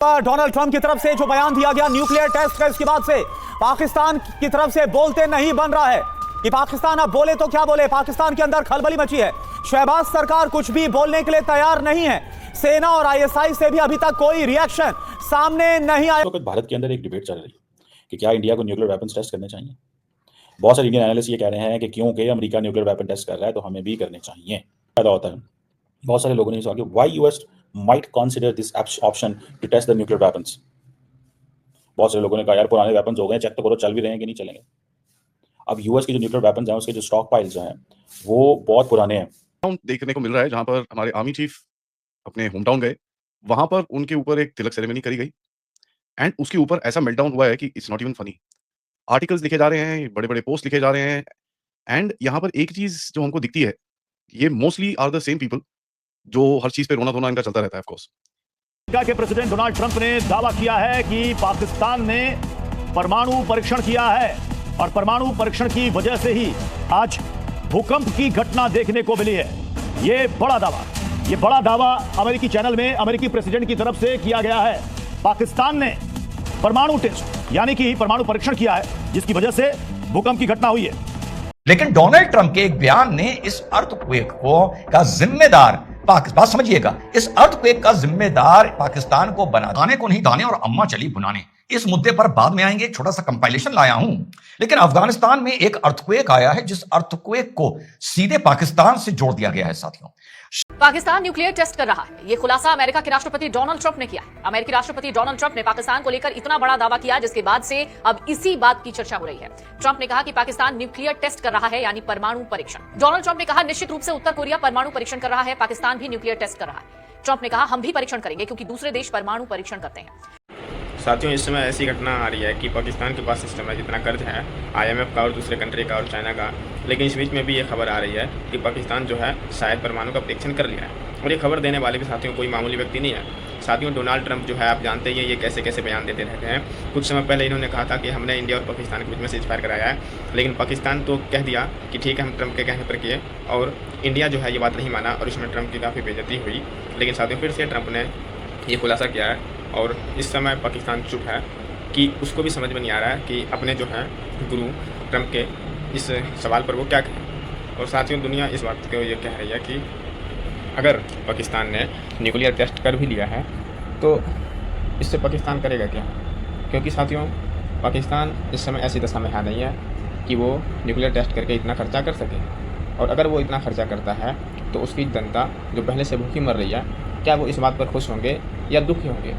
Donald Trump की तरफ से जो बयान दिया गया न्यूक्लियर टेस्ट का, इसके बाद से पाकिस्तान की तरफ से बोलते नहीं बन रहा है कि पाकिस्तान अब बोले तो क्या बोले। पाकिस्तान के अंदर खलबली मची है। शहबाज सरकार कुछ भी बोलने के लिए तैयार नहीं है। सेना और आईएसआई से भी अभी तक कोई रिएक्शन सामने नहीं आया। तो भारत के अंदर एक डिबेट चल रही है कि क्या इंडिया को न्यूक्लियर वेपन्स टेस्ट करने चाहिए। बहुत सारे इंडियन एनालिस्ट ये कह रहे हैं कि क्योंकि अमेरिका न्यूक्लियर वेपन टेस्ट कर रहा है तो हमें भी करने चाहिए। फायदा होता है। बहुत सारे लोगों ने सवाल किया, why US might consider this option to test the nuclear weapons. बहुत सारे लोगों ने कहा यार पुराने वेपन्स हो गए, चेक तो करो चल भी रहे हैं कि नहीं चलेंगे। अब यूएस के जो न्यूक्लियर वेपन्स हैं उसके जो स्टॉक पाइल्स हैं वो बहुत पुराने हैं। देखने को मिल रहा है जहां पर हमारे आर्मी चीफ अपने होम टाउन गए, वहां पर उनके ऊपर एक तिलक सेरेमनी करी गई एंड उसके ऊपर ऐसा मेल्टडाउन हुआ है कि it's not even funny. Articles लिखे जा रहे हैं, बड़े-बड़े पोस्ट लिखे जा रहे हैं एंड यहाँ पर एक चीज जो हमको दिखती है, ये mostly are the same people जो हर चीज पे रोना-धोना इनका चलता रहता है। ऑफ कोर्स अमेरिका के प्रेसिडेंट डोनाल्ड ट्रंप ने दावा किया है कि पाकिस्तान ने परमाणु परीक्षण किया है और परमाणु परीक्षण की वजह से ही आज भूकंप की घटना देखने को मिली है। ये बड़ा दावा अमेरिकी चैनल में अमेरिकी प्रेसिडेंट की तरफ से किया गया है। पाकिस्तान ने परमाणु टेस्ट यानी कि परमाणु परीक्षण किया है जिसकी वजह से भूकंप की घटना हुई है। लेकिन डोनाल्ड ट्रंप के एक बयान ने इस अर्थक्वेक का जिम्मेदार बात समझिएगा, इस अर्थक्वेक का जिम्मेदार पाकिस्तान को बनाने को नहीं, दाने और अम्मा चली बुनाने। इस मुद्दे पर बाद में आएंगे। छोटा सा कंपाइलेशन लाया हूं। लेकिन अफगानिस्तान में एक अर्थक्वेक आया है जिस अर्थक्वेक को सीधे पाकिस्तान से जोड़ दिया गया है। साथियों, पाकिस्तान न्यूक्लियर टेस्ट कर रहा है। ये खुलासा अमेरिका के राष्ट्रपति डोनाल्ड ट्रंप ने किया है। अमेरिकी राष्ट्रपति डोनाल्ड ट्रंप ने पाकिस्तान को लेकर इतना बड़ा दावा किया जिसके बाद से अब इसी बात की चर्चा हो रही है। ट्रंप ने कहा कि पाकिस्तान न्यूक्लियर टेस्ट कर रहा है यानी परमाणु परीक्षण। डोनाल्ड ट्रंप ने कहा निश्चित रूप से उत्तर कोरिया परमाणु परीक्षण कर रहा है, पाकिस्तान भी न्यूक्लियर टेस्ट कर रहा है। ट्रंप ने कहा हम भी परीक्षण करेंगे क्योंकि दूसरे देश परमाणु परीक्षण करते हैं। साथियों, इस समय ऐसी घटना आ रही है कि पाकिस्तान के पास इस समय जितना कर्ज है IMF का और दूसरे कंट्री का और चाइना का, लेकिन इस बीच में भी ये खबर आ रही है कि पाकिस्तान जो है शायद परमाणु का परीक्षण कर लिया है। और ये खबर देने वाले भी साथियों कोई मामूली व्यक्ति नहीं है। साथियों, डोनाल्ड ट्रंप जो है आप जानते ही हैं ये कैसे कैसे बयान देते रहते हैं। कुछ समय पहले इन्होंने कहा था कि हमने इंडिया और पाकिस्तान के बीच में सीज़फायर कराया है, लेकिन पाकिस्तान तो कह दिया कि ठीक है हम ट्रंप के कहने पर किए, और इंडिया जो है ये बात नहीं माना और इसमें ट्रंप की काफ़ी बेइज्जती हुई। लेकिन साथियों फिर से ट्रंप ने ये खुलासा किया है और इस समय पाकिस्तान चुप है कि उसको भी समझ में नहीं आ रहा है कि अपने जो है गुरु ट्रंप के इस सवाल पर वो क्या कहें। और साथियों, दुनिया इस बात को ये कह रही है कि अगर पाकिस्तान ने न्यूक्लियर टेस्ट कर भी लिया है तो इससे पाकिस्तान करेगा क्या, क्योंकि साथियों पाकिस्तान इस समय ऐसी दशा में है नहीं है कि वो न्यूक्लियर टेस्ट करके इतना खर्चा कर सके। और अगर वो इतना खर्चा करता है तो उसकी जनता जो पहले से भूखी मर रही है, क्या वो इस बात पर खुश होंगे या दुखी होंगे।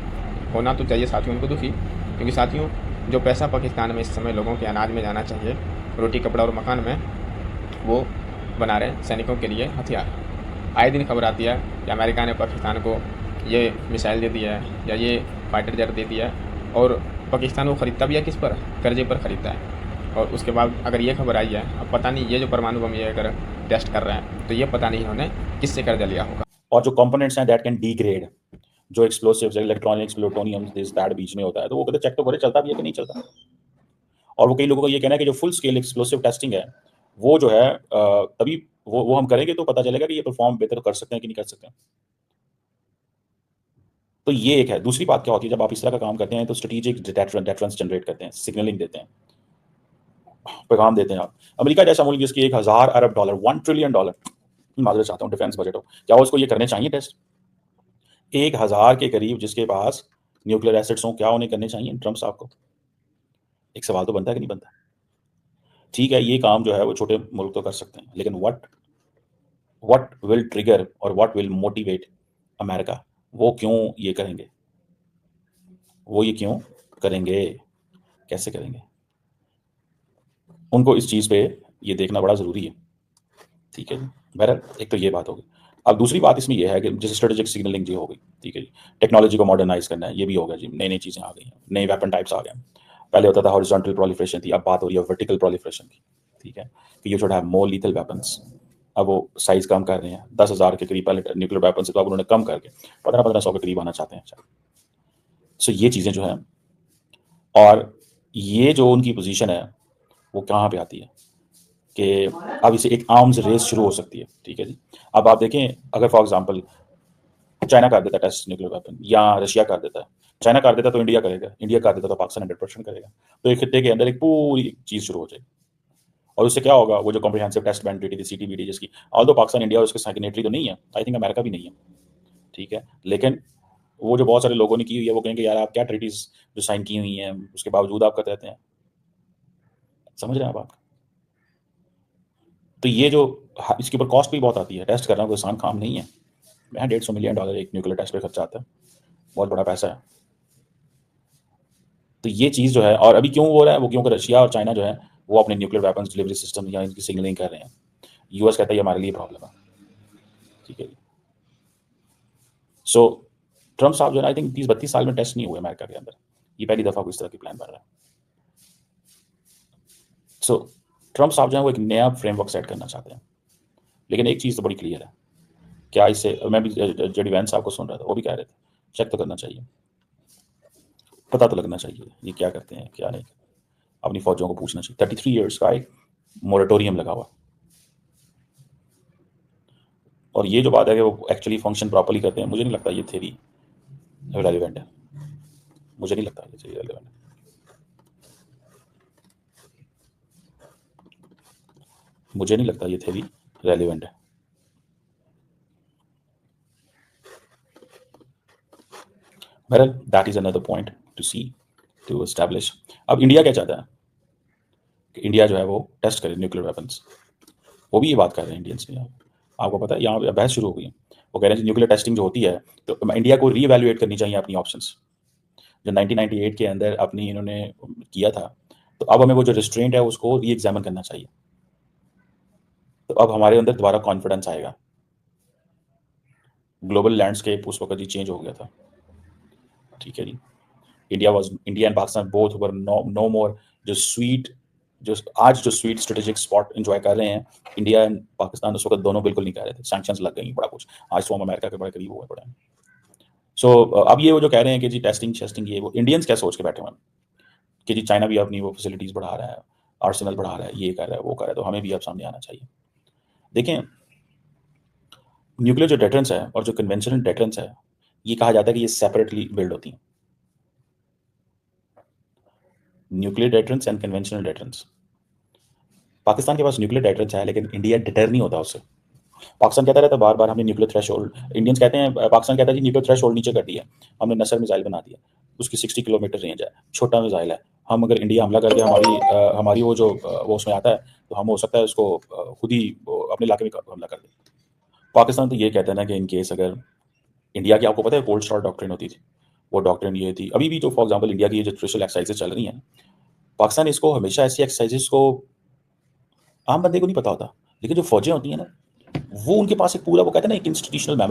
होना तो चाहिए साथियों उनको दुखी, क्योंकि साथियों जो पैसा पाकिस्तान में इस समय लोगों के अनाज में जाना चाहिए, रोटी कपड़ा और मकान में, वो बना रहे सैनिकों के लिए हथियार। आए दिन खबर आती है कि अमेरिका ने पाकिस्तान को ये मिसाइल दे दिया है या ये फाइटर जेट दे दिया है, और पाकिस्तान वो ख़रीदता भी है किस पर, कर्जे पर ख़रीदता है। और उसके बाद अगर ये खबर आई है, अब पता नहीं ये जो परमाणु बम ये अगर टेस्ट कर रहे हैं तो ये पता नहीं इन्होंने किससे कर्जा लिया होगा। और जो कंपोनेंट्स हैं दैट कैन डिग्रेड, जो explosives electronics plutonium this that बीच में होता है, तो वो कहते चेक तो करे चलता भी है कि नहीं चलता। और वो कई लोगों का ये कहना है कि जो फुल स्केल एक्सप्लोसिव टेस्टिंग है वो जो है तभी वो हम करेंगे तो पता चलेगा कि ये परफॉर्म बेहतर कर सकते हैं कि नहीं कर सकते हैं। तो ये एक है। दूसरी बात क्या होती है, जब आप इस तरह का काम करते हैं तो स्ट्रेटेजिक डेटरेंस जनरेट करते हैं, सिग्नलिंग देते हैं, पैगाम देते हैं। आप अमेरिका जैसा मुल्क जिसकी 1000 अरब डॉलर $1 ट्रिलियन माजरे चाहता हूँ डिफेंस बजट हो, क्या उसको ये करने चाहिए टेस्ट? 1000 के करीब जिसके पास न्यूक्लियर एसेट्स हों, क्या उन्हें करने चाहिए ट्रंप साहब को? एक सवाल तो बनता है कि नहीं बनता। ठीक है, ये काम जो है वो छोटे मुल्क तो कर सकते हैं, लेकिन व्हाट विल ट्रिगर और व्हाट विल मोटिवेट अमेरिका, वो क्यों ये करेंगे? वो ये क्यों करेंगे, कैसे करेंगे? उनको इस चीज़ पे ये देखना बड़ा ज़रूरी है। ठीक है जी, बहरहाल एक तो ये बात होगी। अब दूसरी बात इसमें यह है कि जैसे स्ट्रेटेजिक सिग्नलिंग जी हो गई, ठीक है जी, टेक्नोलॉजी को मॉडर्नाइज करना है, ये भी होगा जी, नई नई चीज़ें आ गई हैं, नए वेपन टाइप्स आ गए हैं। पहले होता था हॉरिजॉन्टल प्रोलिफरेशन थी, अब बात हो रही है वर्टिकल प्रोलिफरेशन की। ठीक है, कि you should have more lethal weapons. अब वो साइज कम कर रहे हैं, 10,000 के करीब पहले न्यूक्लियर वेपन से, तो अब उन्होंने कम करके 1500 के करीब आना चाहते हैं। सो ये चीज़ें जो हैं, और ये जो उनकी पोजीशन है वो कहाँ पे आती है कि अब इसे एक आर्म्स रेस शुरू हो सकती है। ठीक है जी, अब आप देखें अगर फॉर एग्जांपल चाइना कर देता है टेस्ट न्यूक्लियर वेपन या रशिया कर देता है, चाइना कर देता तो इंडिया करेगा, इंडिया कर देता तो पाकिस्तान 100% करेगा। तो एक खित्ते के अंदर एक पूरी चीज़ शुरू हो जाएगी और उससे क्या होगा, वो जो कॉम्प्रिहेंसिव टेस्ट बैंड ट्रीटी थी CTBT जिसकी, ऑल्दो पाकिस्तान इंडिया उसके सिग्नेटरी तो नहीं है, आई थिंक अमेरिका भी नहीं है, ठीक है, लेकिन वो जो बहुत सारे लोगों ने की हुई है वो कहेंगे यार आप क्या ट्रीटीज जो साइन की हुई हैं उसके बावजूद आप करते रहते हैं। समझ रहे हैं आप बात? तो ये जो इसके ऊपर कॉस्ट भी बहुत आती है, टेस्ट करना कोई आसान काम नहीं है। $150 मिलियन एक न्यूक्लियर टेस्ट पे खर्चा आता है, बहुत बड़ा पैसा है। तो ये चीज़ जो है, और अभी क्यों हो रहा है वो, क्योंकि रशिया और चाइना जो है वो अपने न्यूक्लियर वेपन्स डिलीवरी सिस्टम या इनकी सिग्नलिंग कर रहे हैं। US कहता है ये हमारे लिए प्रॉब्लम है, ठीक है। सो ट्रम्प साहब जो है आई थिंक 30-32 साल में टेस्ट नहीं हुए अमेरिका के अंदर, ये पहली दफ़ा कोई इस तरह की प्लान बन रहा है। सो ट्रम्प साहब जो है वो एक नया फ्रेमवर्क सेट करना चाहते हैं, लेकिन एक चीज़ तो बड़ी क्लियर है, क्या इससे, मैं भी जेडी वैंस साहब को सुन रहा था, वो भी कह रहे थे चेक तो करना चाहिए, पता तो लगना चाहिए ये क्या करते हैं क्या नहीं, अपनी फौजों को पूछना चाहिए। 33 ईयर्स का एक मोरेटोरियम लगा हुआ, और ये जो बात है कि वो एक्चुअली फंक्शन प्रॉपर्ली करते हैं, मुझे नहीं लगता ये थ्योरी रेलिवेंट है, मुझे नहीं लगता ये थ्योरी रेलिवेंट है। मुझे नहीं लगता ये थ्योरी रेलिवेंट है। बहरहाल that is another point to see, to establish. अब इंडिया क्या चाहता है कि इंडिया जो है वो टेस्ट करे न्यूक्लियर वेपन्स, वो भी ये बात कर रहे हैं इंडियंस ने। आपको पता है यहाँ पे बहस शुरू हो गई है, वो कह रहे हैं न्यूक्लियर टेस्टिंग जो होती है तो इंडिया को रीएवैल्यूएट करनी चाहिए अपनी ऑप्शंस, जो 1998 के अंदर अपनी इन्होंने किया था, तो अब हमें वो जो रिस्ट्रेंट है उसको री एग्जामिन करना चाहिए। तो अब हमारे अंदर दोबारा कॉन्फिडेंस आएगा। ग्लोबल लैंडस्केप उस वक्त ही चेंज हो गया था, ठीक है जी। India and Pakistan both were no more जो आज जो स्वीट स्ट्रेटेजिक स्पॉट एंजॉय कर रहे हैं, इंडिया एंड पाकिस्तान उस वक्त दोनों बिल्कुल नहीं कर रहे थे। सैंक्शंस लग गई बड़ा कुछ, आज तो हम अमेरिका के बड़े करीब हुए पड़े हैं। सो अब ये वो जो कह रहे हैं कि जी टेस्टिंग ये वो, इंडियंस क्या सोच के बैठे हुए कि जी चाइना भी अपनी वो फैसिलिटीज़ बढ़ा रहा है, आर्सेनल बढ़ा रहा है, ये कर रहा है वो कर रहा है, तो हमें भी अब सामने आना चाहिए। देखें, न्यूक्लियर जो डेटरेंस है और जो कन्वेंशनल डेटरेंस है, ये कहा जाता है कि ये सेपरेटली बिल्ड होती हैं, nuclear deterrence and conventional deterrence. Pakistan के पास न्यूक्लियर डेटरेंस है, लेकिन इंडिया डिटर नहीं होता उससे। पाकिस्तान कहता रहता है बार बार हमने न्यूक्लियर थ्रेशोल्ड, इंडियंस कहते हैं, पाकिस्तान कहता है जी न्यूक्लियर थ्रेशोल्ड नीचे कर दिया, हमने नसर मिसाइल बना दिया, उसकी 60 किलोमीटर रेंज है, छोटा मिसाइल है, हम अगर इंडिया हमला करके हमारी वो जो वो उसमें आता है तो हम हो सकता है उसको खुद ही अपने इलाके में हमला कर दें। पाकिस्तान तो ये कहता है ना कि इन केस अगर इंडिया की, आपको पता है कोल्ड स्टार डॉक्ट्रिन होती थी, वो डॉक्ट्रिन ये थी, अभी भी जो फॉर एग्जाम्पल इंडिया की ये जो स्पेशल एक्सरसाइजेज चल रही हैं, पाकिस्तान इसको हमेशा ऐसी एक्सरसाइजेज को आम बंदे को नहीं पता होता, लेकिन जो फौजें होती हैं ना, वो उनके पास एक पूरा, वो कहते हैं ना, एक इंस्टीट्यूशनल मेमोरी